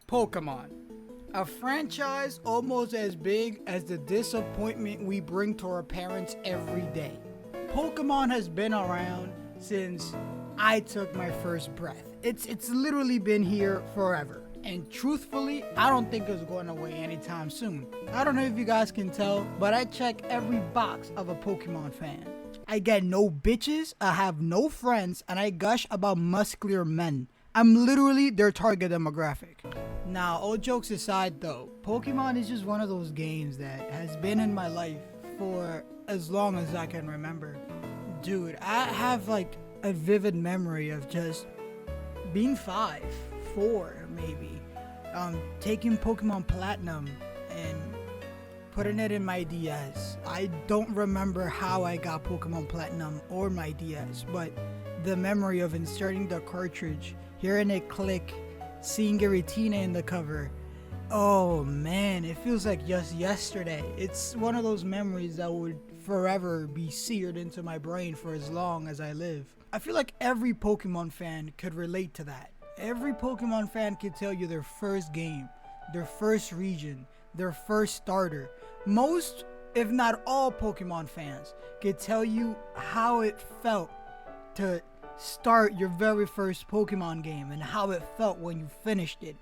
Pokemon. A franchise almost as big as the disappointment we bring to our parents every day. Pokemon has been around since I took my first breath. It's literally been here forever. And truthfully, I don't think it's going away anytime soon. I don't know if you guys can tell, but I check every box of a Pokemon fan. I get no bitches, I have no friends, and I gush about muscular men. I'm literally their target demographic. Now, all jokes aside though, Pokemon is just one of those games that has been in my life for as long as I can remember. Dude, I have like a vivid memory of just being 5, 4 maybe, taking Pokemon Platinum and putting it in my DS. I don't remember how I got Pokemon Platinum or my DS, but the memory of inserting the cartridge, hearing it click, seeing Giratina in the cover. Oh man, it feels like just yesterday. It's one of those memories that would forever be seared into my brain for as long as I live. I feel like every Pokemon fan could relate to that. Every Pokemon fan could tell you their first game, their first region, their first starter. Most, if not all Pokemon fans could tell you how it felt to start your very first Pokemon game and how it felt when you finished it.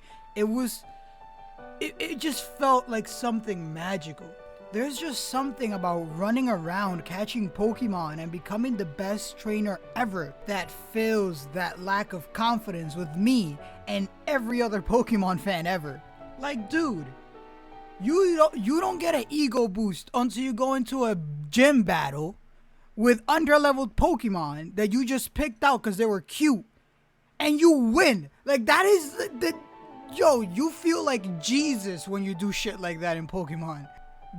It just felt like something magical. There's just something about running around catching Pokemon and becoming the best trainer ever that fills that lack of confidence with me and every other Pokemon fan ever. Like, dude, you don't get an ego boost until you go into a gym battle with underleveled Pokemon that you just picked out because they were cute and you win. Like, that is yo, you feel like Jesus when you do shit like that in Pokemon.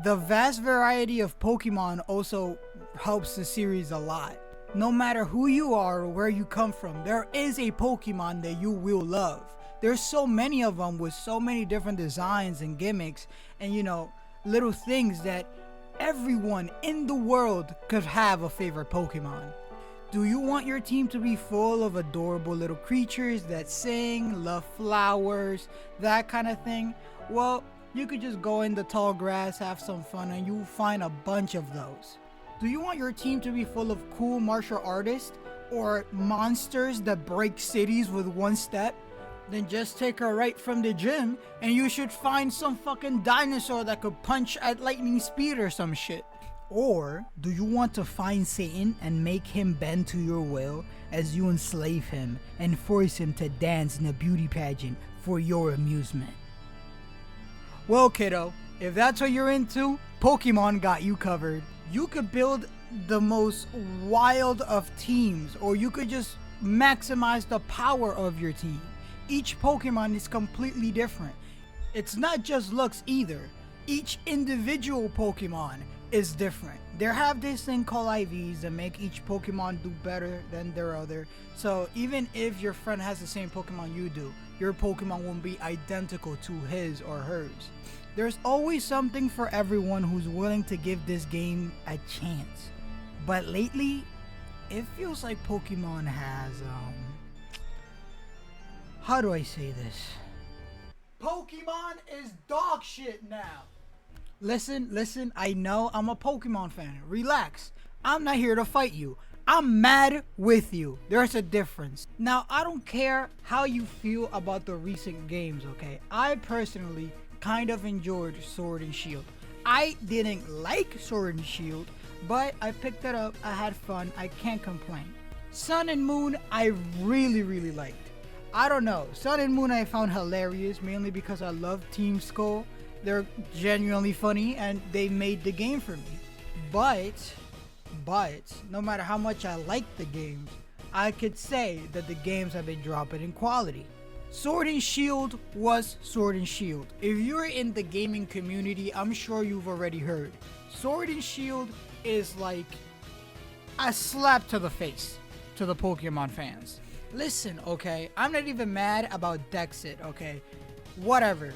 The vast variety of Pokemon also helps the series a lot. No matter who you are or where you come from, there is a Pokemon that you will love. There's so many of them with so many different designs and gimmicks and, you know, little things that everyone in the world could have a favorite Pokemon. Do you want your team to be full of adorable little creatures that sing, love flowers, that kind of thing? Well, you could just go in the tall grass, have some fun, and you'll find a bunch of those. Do you want your team to be full of cool martial artists or monsters that break cities with one step? Then just take a right from the gym and you should find some fucking dinosaur that could punch at lightning speed or some shit. Or do you want to find Satan and make him bend to your will as you enslave him and force him to dance in a beauty pageant for your amusement? Well, kiddo, if that's what you're into, Pokemon got you covered. You could build the most wild of teams, or you could just maximize the power of your team. Each Pokemon is completely different. It's not just looks either. Each individual Pokemon is different. They have this thing called IVs that make each Pokemon do better than their other. So even if your friend has the same Pokemon you do, your Pokemon won't be identical to his or hers. There's always something for everyone who's willing to give this game a chance. But lately, it feels like Pokemon has, how do I say this? Pokemon is dog shit now. Listen, I know I'm a Pokemon fan. Relax. I'm not here to fight you. I'm mad with you. There's a difference. Now, I don't care how you feel about the recent games, okay? I personally kind of enjoyed Sword and Shield. I didn't like Sword and Shield, but I picked it up. I had fun. I can't complain. Sun and Moon, I really liked. I don't know. Sun and Moon I found hilarious, mainly because I love Team Skull. They're genuinely funny and they made the game for me. But no matter how much I like the games, I could say that the games have been dropping in quality. Sword and Shield was Sword and Shield. If you're in the gaming community, I'm sure you've already heard. Sword and Shield is like a slap to the face to the Pokemon fans. Listen, okay, I'm not even mad about Dexit, okay? Whatever.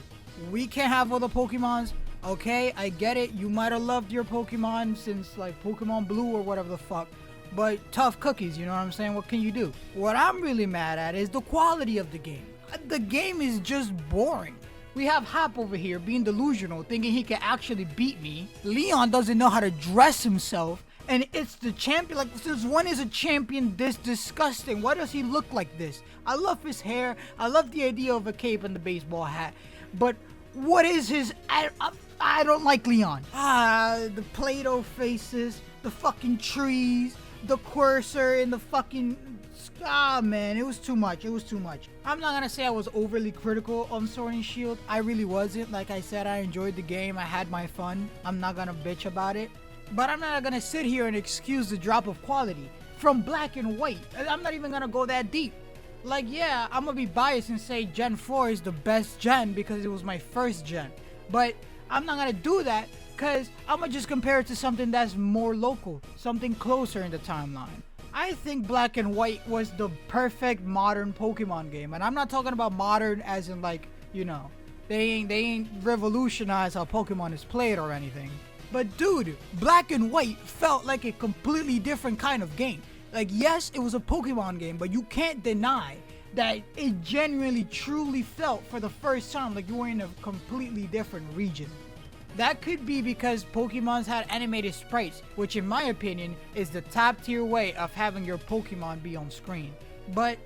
We can't have all the Pokemons. Okay, I get it. You might have loved your Pokemon since like Pokemon Blue or whatever the fuck. But tough cookies, you know what I'm saying? What can you do? What I'm really mad at is the quality of the game. The game is just boring. We have Hop over here being delusional, thinking he can actually beat me. Leon doesn't know how to dress himself. And it's the champion, like, since when is a champion this disgusting? Why does he look like this? I love his hair. I love the idea of a cape and the baseball hat. But what is his... I don't like Leon. The Play-Doh faces, the fucking trees, the cursor, and the fucking... man, it was too much. It was too much. I'm not gonna say I was overly critical on Sword and Shield. I really wasn't. Like I said, I enjoyed the game. I had my fun. I'm not gonna bitch about it. But I'm not gonna sit here and excuse the drop of quality from Black and White. I'm not even gonna go that deep. Like, yeah, I'm gonna be biased and say Gen 4 is the best gen because it was my first gen. But I'm not gonna do that because I'm gonna just compare it to something that's more local, something closer in the timeline. I think Black and White was the perfect modern Pokemon game. And I'm not talking about modern as in, like, you know, they ain't revolutionized how Pokemon is played or anything. But dude, Black and White felt like a completely different kind of game. Like, yes, it was a Pokemon game, but you can't deny that it genuinely truly felt for the first time like you were in a completely different region. That could be because Pokemons had animated sprites, which in my opinion is the top tier way of having your Pokemon be on screen. But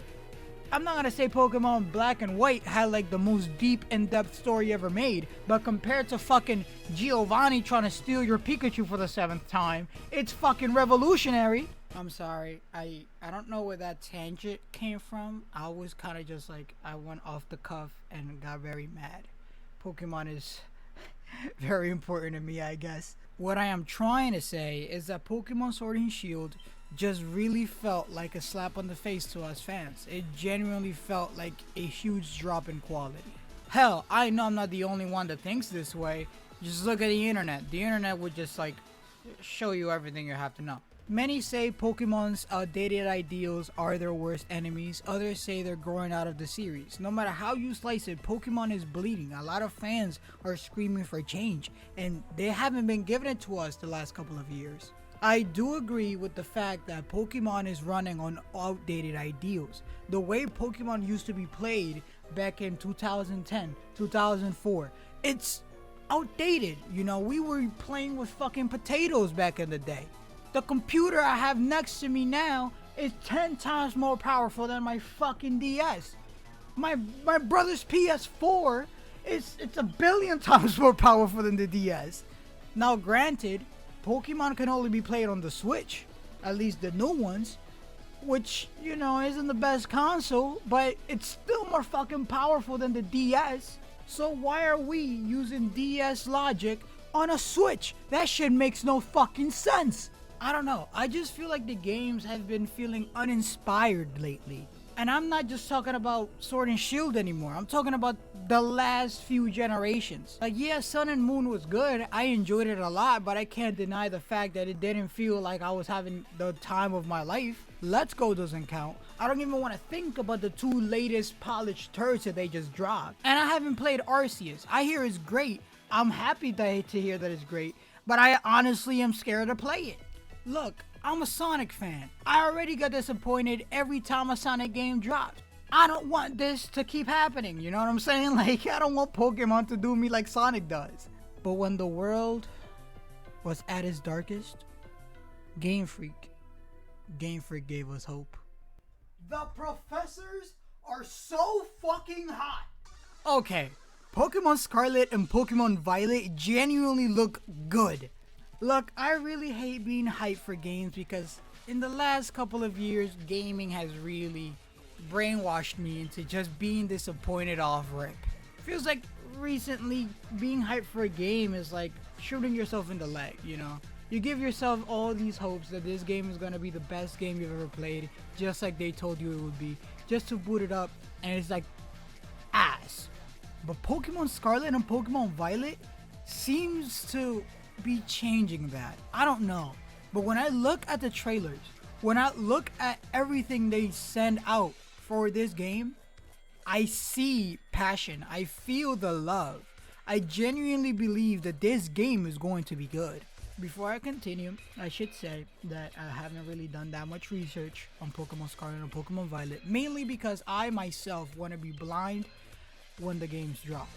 I'm not gonna say Pokemon Black and White had like the most deep in-depth story ever made, but compared to fucking Giovanni trying to steal your Pikachu for the 7th time, it's fucking revolutionary. I'm sorry, I don't know where that tangent came from. I was kind of just like, I went off the cuff and got very mad. Pokemon is very important to me, I guess. What I am trying to say is that Pokemon Sword and Shield just really felt like a slap on the face to us fans. It genuinely felt like a huge drop in quality. Hell, I know I'm not the only one that thinks this way. Just look at the internet. The internet would just like show you everything you have to know. Many say Pokemon's outdated ideals are their worst enemies. Others say they're growing out of the series. No matter how you slice it, Pokemon is bleeding. A lot of fans are screaming for change, and they haven't been giving it to us the last couple of years. I do agree with the fact that Pokemon is running on outdated ideals. The way Pokemon used to be played back in 2010, 2004, it's outdated. You know, we were playing with fucking potatoes back in the day. The computer I have next to me now is 10 times more powerful than my fucking DS. My brother's PS4 it's a billion times more powerful than the DS. Now granted, Pokemon can only be played on the Switch, at least the new ones, which, you know, isn't the best console, but it's still more fucking powerful than the DS. So why are we using DS logic on a Switch? That shit makes no fucking sense. I don't know, I just feel like the games have been feeling uninspired lately. And I'm not just talking about Sword and Shield anymore. I'm talking about the last few generations. Like, yeah, Sun and Moon was good. I enjoyed it a lot, but I can't deny the fact that it didn't feel like I was having the time of my life. Let's Go doesn't count. I don't even want to think about the 2 latest polished turds that they just dropped. And I haven't played Arceus. I hear it's great. I'm happy to hear that it's great, but I honestly am scared to play it. Look, I'm a Sonic fan. I already got disappointed every time a Sonic game dropped. I don't want this to keep happening, you know what I'm saying? Like, I don't want Pokemon to do me like Sonic does. But when the world was at its darkest, Game Freak gave us hope. The professors are so fucking hot. Okay, Pokemon Scarlet and Pokemon Violet genuinely look good. Look, I really hate being hyped for games because in the last couple of years, gaming has really brainwashed me into just being disappointed off rip. Feels like recently being hyped for a game is like shooting yourself in the leg, you know? You give yourself all these hopes that this game is gonna be the best game you've ever played, just like they told you it would be, just to boot it up, and it's like ass. But Pokemon Scarlet and Pokemon Violet seems to be changing that. I don't know, but when I look at the trailers, when I look at everything they send out for this game, I see passion. I feel the love. I genuinely believe that this game is going to be good. Before I continue, I should say that I haven't really done that much research on Pokemon Scarlet and Pokemon Violet, mainly because I myself want to be blind when the games drop.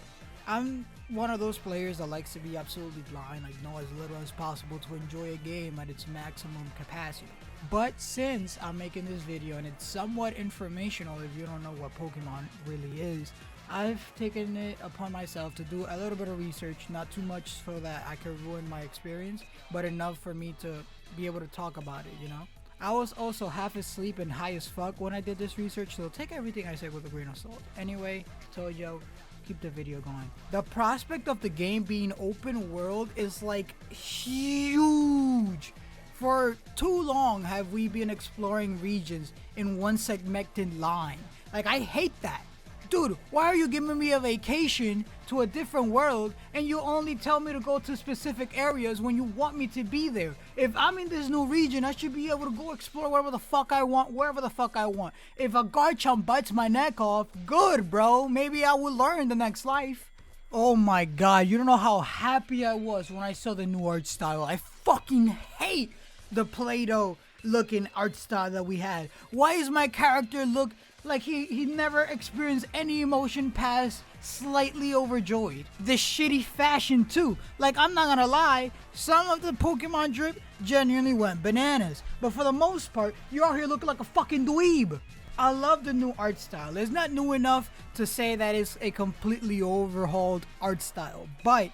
I'm one of those players that likes to be absolutely blind, like know as little as possible to enjoy a game at its maximum capacity. But since I'm making this video and it's somewhat informational if you don't know what Pokemon really is, I've taken it upon myself to do a little bit of research, not too much so that I could ruin my experience, but enough for me to be able to talk about it, you know? I was also half asleep and high as fuck when I did this research, so take everything I say with a grain of salt. Anyway, told you, keep the video going. The prospect of the game being open world is like huge. For too long have we been exploring regions in one segmented line. Like, I hate that. Dude, why are you giving me a vacation to a different world and you only tell me to go to specific areas when you want me to be there? If I'm in this new region, I should be able to go explore wherever the fuck I want, wherever the fuck I want. If a Garchomp bites my neck off, good, bro. Maybe I will learn the next life. Oh my god, you don't know how happy I was when I saw the new art style. I fucking hate the Play-Doh looking art style that we had. Why is my character look like he never experienced any emotion past slightly overjoyed? This shitty fashion too. Like, I'm not gonna lie, some of the Pokemon drip genuinely went bananas, but for the most part, you out here looking like a fucking dweeb. I love the new art style. It's not new enough to say that it's a completely overhauled art style, but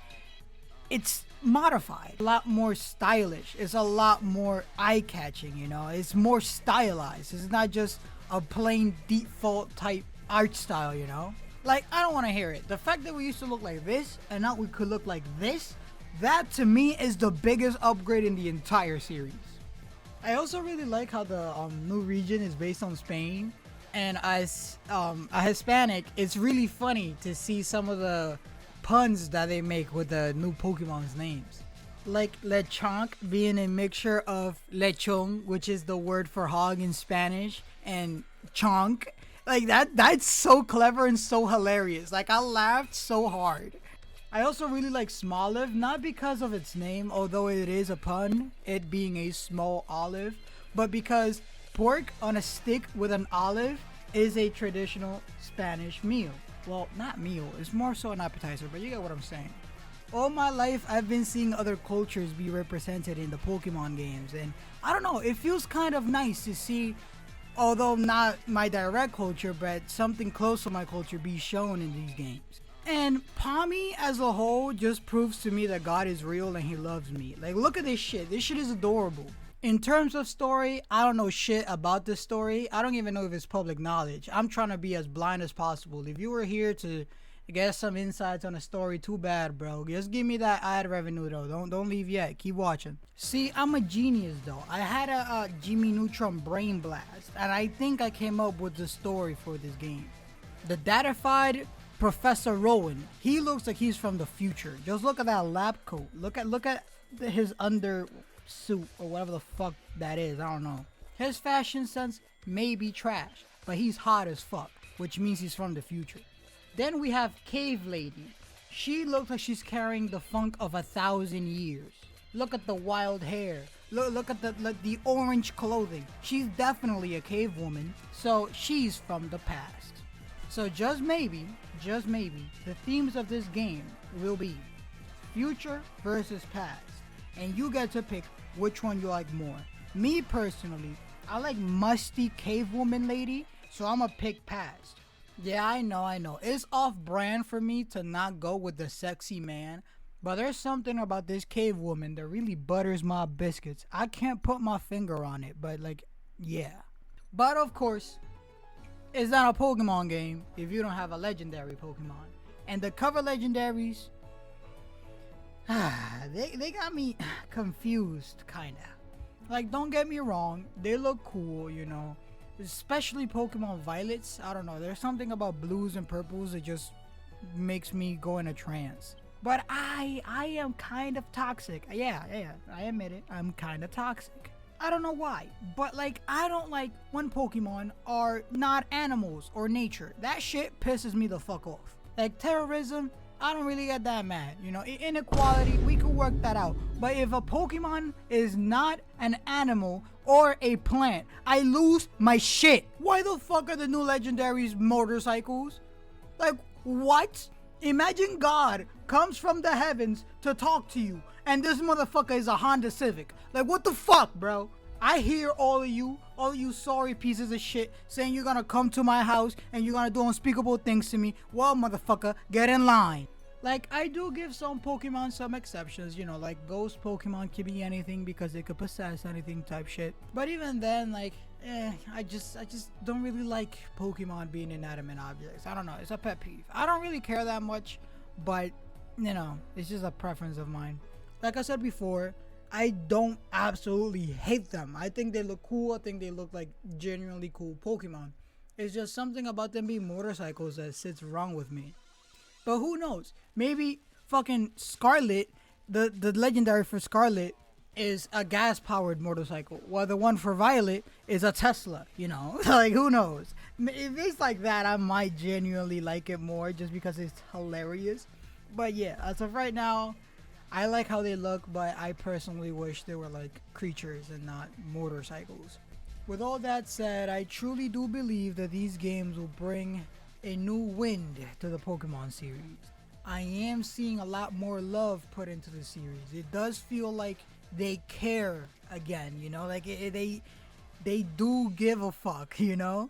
it's modified, a lot more stylish. It's a lot more eye-catching, you know? It's more stylized. It's not just a plain default type art style, you know? Like, I don't want to hear it. The fact that we used to look like this and now we could look like this, that to me is the biggest upgrade in the entire series. I also really like how the new region is based on Spain, and as a Hispanic, it's really funny to see some of the puns that they make with the new Pokemon's names. Like Lechonk being a mixture of lechon, which is the word for hog in Spanish, and chonk. Like, that's so clever and so hilarious. Like, I laughed so hard. I also really like Smoliv, not because of its name, although it is a pun, it being a small olive, but because pork on a stick with an olive is a traditional Spanish meal. Well, not meal, it's more so an appetizer, but you get what I'm saying. All my life, I've been seeing other cultures be represented in the Pokemon games, and I don't know, it feels kind of nice to see, although not my direct culture, but something close to my culture be shown in these games. And Pami as a whole just proves to me that God is real and he loves me. Like, look at this shit. This shit is adorable. In terms of story, I don't know shit about this story. I don't even know if it's public knowledge. I'm trying to be as blind as possible. If you were here to get some insights on a story, too bad, bro. Just give me that ad revenue, though. Don't leave yet. Keep watching. See, I'm a genius, though. I had a Jimmy Neutron brain blast, and I think I came up with the story for this game. The datified Professor Rowan, he looks like he's from the future. Just look at that lab coat. Look at his undersuit or whatever the fuck that is. I don't know. His fashion sense may be trash, but he's hot as fuck, which means he's from the future. Then we have Cave Lady. She looks like she's carrying the funk of 1,000 years. Look at the wild hair. Look at the orange clothing. She's definitely a cave woman, so she's from the past. So just maybe, the themes of this game will be future versus past, and you get to pick which one you like more. Me personally, I like musty cave woman lady, so I'm gonna pick past. Yeah, I know. It's off-brand for me to not go with the sexy man, but there's something about this cave woman that really butters my biscuits. I can't put my finger on it, but like, yeah. But of course, it's not a Pokemon game if you don't have a legendary Pokemon. And the cover legendaries, they got me confused, kinda. Like, don't get me wrong, they look cool, you know. Especially Pokemon Violets. I don't know, there's something about blues and purples that just makes me go in a trance. But I am kind of toxic. Yeah, I admit it. I'm kind of toxic. I don't know why, but like, I don't like when Pokemon are not animals or nature. That shit pisses me the fuck off. Like terrorism, I don't really get that mad. You know, inequality, we could work that out. But if a Pokemon is not an animal or a plant, I lose my shit. Why the fuck are the new Legendaries motorcycles? Like, what? Imagine God comes from the heavens to talk to you, and this motherfucker is a Honda Civic. Like, what the fuck, bro? I hear all of you sorry pieces of shit saying you're gonna come to my house and you're gonna do unspeakable things to me. Well, motherfucker, get in line. Like, I do give some Pokemon some exceptions, you know, like ghost Pokemon could be anything because they could possess anything type shit. But even then, like, I just don't really like Pokemon being inanimate objects. I don't know, it's a pet peeve. I don't really care that much, but, you know, it's just a preference of mine. Like I said before, I don't absolutely hate them. I think they look cool. I think they look like genuinely cool Pokemon. It's just something about them being motorcycles that sits wrong with me. But who knows? Maybe fucking Scarlet, the legendary for Scarlet, is a gas-powered motorcycle, while the one for Violet is a Tesla, you know? Like, who knows? If it's like that, I might genuinely like it more just because it's hilarious. But yeah, as of right now, I like how they look, but I personally wish they were like creatures and not motorcycles. With all that said, I truly do believe that these games will bring a new wind to the Pokemon series. I am seeing a lot more love put into the series. It does feel like they care again, you know, like they do give a fuck, you know.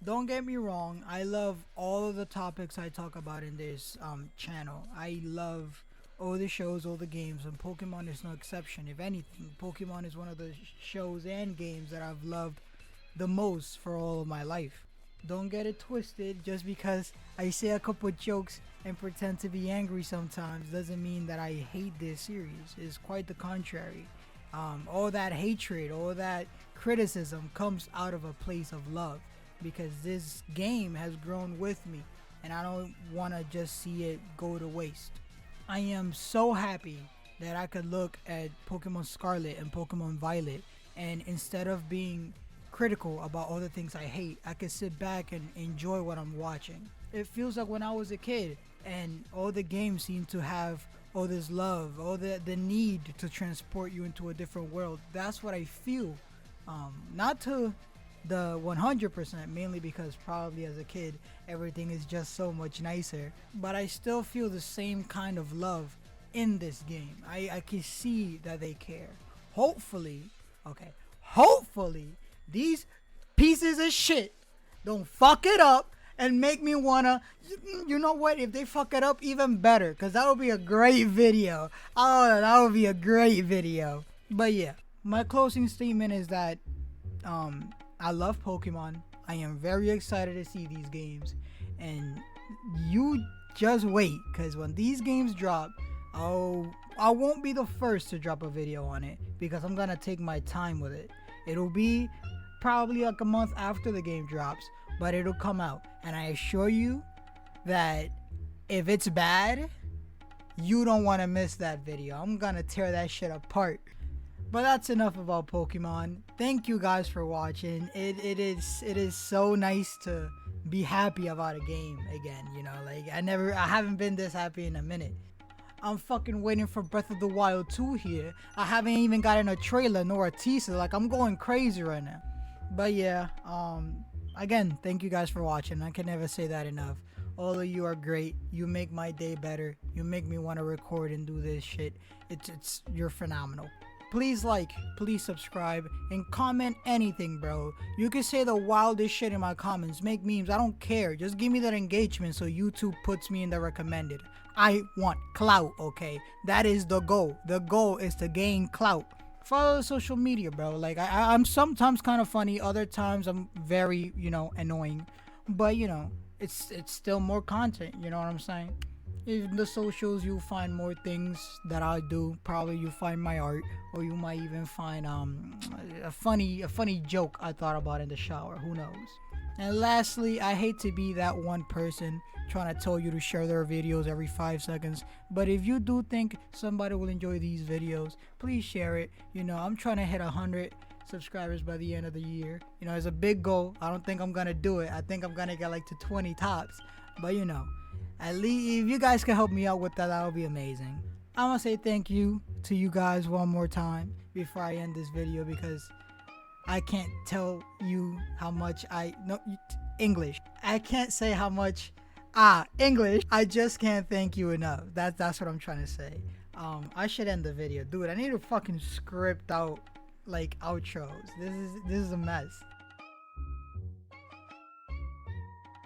Don't get me wrong, I love all of the topics I talk about in this channel. I love all the shows, all the games, and Pokemon is no exception. If anything, Pokemon is one of the shows and games that I've loved the most for all of my life. Don't get it twisted. Just because I say a couple jokes and pretend to be angry sometimes doesn't mean that I hate this series. It's quite the contrary. All that hatred, all that criticism comes out of a place of love, because this game has grown with me and I don't want to just see it go to waste. I am so happy that I could look at Pokemon Scarlet and Pokemon Violet, and instead of being critical about all the things I hate, I could sit back and enjoy what I'm watching. It feels like when I was a kid and all the games seem to have all this love, all the need to transport you into a different world. That's what I feel. Not to the 100%, mainly because probably as a kid everything is just so much nicer, but I still feel the same kind of love in this game. I can see that they care. Hopefully these pieces of shit don't fuck it up and make me wanna, you know what, if they fuck it up, even better, because that would be a great video. Oh, that would be a great video. But yeah, my closing statement is that I love Pokemon. I am very excited to see these games, and you just wait, because when these games drop, I won't be the first to drop a video on it, because I'm gonna take my time with it. It'll be probably like a month after the game drops, but it'll come out, and I assure you that if it's bad, you don't want to miss that video. I'm gonna tear that shit apart. But that's enough about Pokemon. Thank you guys for watching. It is so nice to be happy about a game again, you know, like I haven't been this happy in a minute. I'm fucking waiting for Breath of the Wild 2 here. I haven't even gotten a trailer nor a teaser. Like, I'm going crazy right now. But yeah, again, thank you guys for watching. I can never say that enough. All of you are great. You make my day better. You make me want to record and do this shit. You're phenomenal. Please like, please subscribe, and comment anything, bro. You can say the wildest shit in my comments. Make memes. I don't care. Just give me that engagement so YouTube puts me in the recommended. I want clout, okay? That is the goal. The goal is to gain clout. Follow the social media, bro. Like, I'm sometimes kind of funny. Other times I'm very, you know, annoying. But, you know, it's still more content. You know what I'm saying? In the socials, you'll find more things that I do. Probably you'll find my art, or you might even find a funny joke I thought about in the shower. Who knows? And lastly, I hate to be that one person trying to tell you to share their videos every 5 seconds, but if you do think somebody will enjoy these videos, please share it. You know, I'm trying to hit 100 subscribers by the end of the year. You know, it's a big goal. I don't think I'm gonna do it. I think I'm gonna get like to 20 tops, but you know, at least if you guys can help me out with that, that would be amazing. I want to say thank you to you guys one more time before I end this video, because I can't tell you how much English. I can't say how much English. I just can't thank you enough. That's what I'm trying to say. I should end the video, dude. I need to fucking script out like outros. This is a mess.